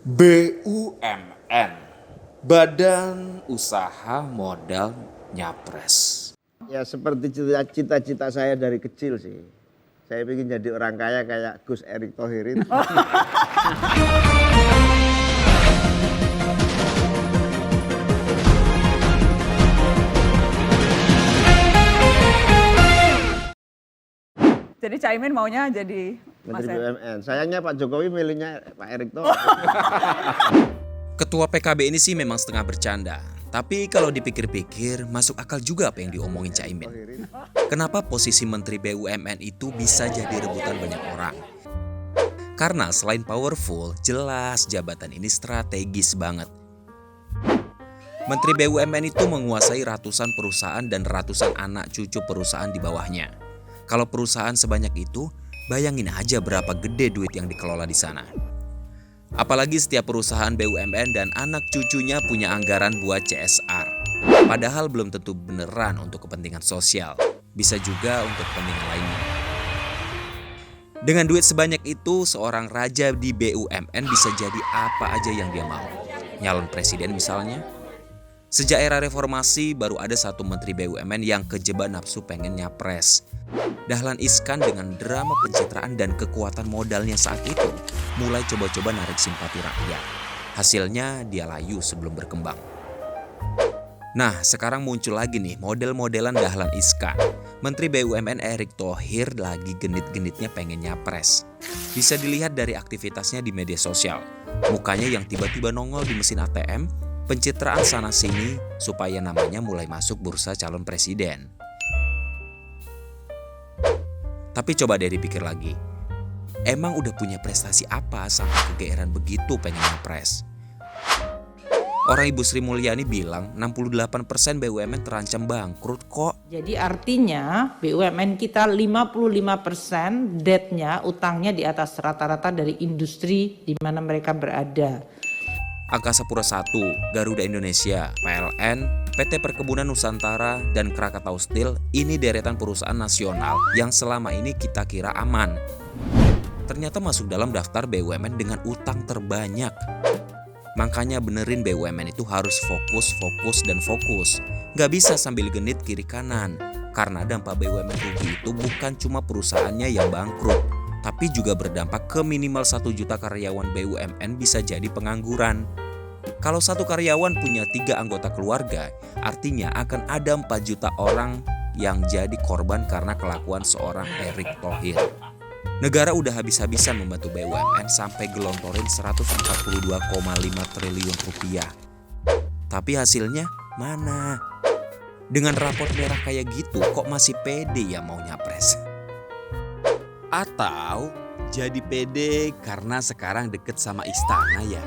BUMN, Badan Usaha Modal Nyapres. Ya seperti cita-cita saya dari kecil sih. Saya ingin jadi orang kaya kayak Gus Erick Thohir itu. Jadi Caimin maunya jadi Menteri BUMN. Sayangnya Pak Jokowi milihnya Pak Erick Thohir. Ketua PKB ini sih memang setengah bercanda. Tapi kalau dipikir-pikir, masuk akal juga apa yang diomongin Caimin. Kenapa posisi Menteri BUMN itu bisa jadi rebutan banyak orang? Karena selain powerful, jelas jabatan ini strategis banget. Menteri BUMN itu menguasai ratusan perusahaan dan ratusan anak cucu perusahaan di bawahnya. Kalau perusahaan sebanyak itu, bayangin aja berapa gede duit yang dikelola di sana. Apalagi setiap perusahaan BUMN dan anak cucunya punya anggaran buat CSR. Padahal belum tentu beneran untuk kepentingan sosial, bisa juga untuk kepentingan lainnya. Dengan duit sebanyak itu, seorang raja di BUMN bisa jadi apa aja yang dia mau. Nyalon presiden misalnya. Sejak era reformasi, baru ada satu menteri BUMN yang kejebak nafsu pengen nyapres. Dahlan Iskan dengan drama pencitraan dan kekuatan modalnya saat itu mulai coba-coba narik simpati rakyat. Hasilnya dia layu sebelum berkembang. Nah, sekarang muncul lagi nih model-modelan Dahlan Iskan. Menteri BUMN Erick Thohir lagi genit-genitnya pengen nyapres. Bisa dilihat dari aktivitasnya di media sosial. Mukanya yang tiba-tiba nongol di mesin ATM, pencitraan sana-sini supaya namanya mulai masuk bursa calon presiden. Tapi coba deh dipikir lagi, emang udah punya prestasi apa sampai kegeeran begitu pengen nyapres? Orang Ibu Sri Mulyani bilang 68% BUMN terancam bangkrut kok. Jadi artinya BUMN kita 55% debt-nya, utangnya di atas rata-rata dari industri di mana mereka berada. Angkasa Pura I, Garuda Indonesia, PLN, PT Perkebunan Nusantara, dan Krakatau Steel ini deretan perusahaan nasional yang selama ini kita kira aman. Ternyata masuk dalam daftar BUMN dengan utang terbanyak. Makanya benerin BUMN itu harus fokus. Gak bisa sambil genit kiri kanan. Karena dampak BUMN rugi itu bukan cuma perusahaannya yang bangkrut, tapi juga berdampak ke minimal 1 juta karyawan BUMN bisa jadi pengangguran. Kalau satu karyawan punya 3 anggota keluarga, artinya akan ada 4 juta orang yang jadi korban karena kelakuan seorang Erick Thohir. Negara udah habis-habisan membantu BUMN sampai gelontorin 142,5 triliun rupiah. Tapi hasilnya mana? Dengan raport merah kayak gitu kok masih pede ya mau nyapres? Atau jadi pede karena sekarang deket sama istana ya?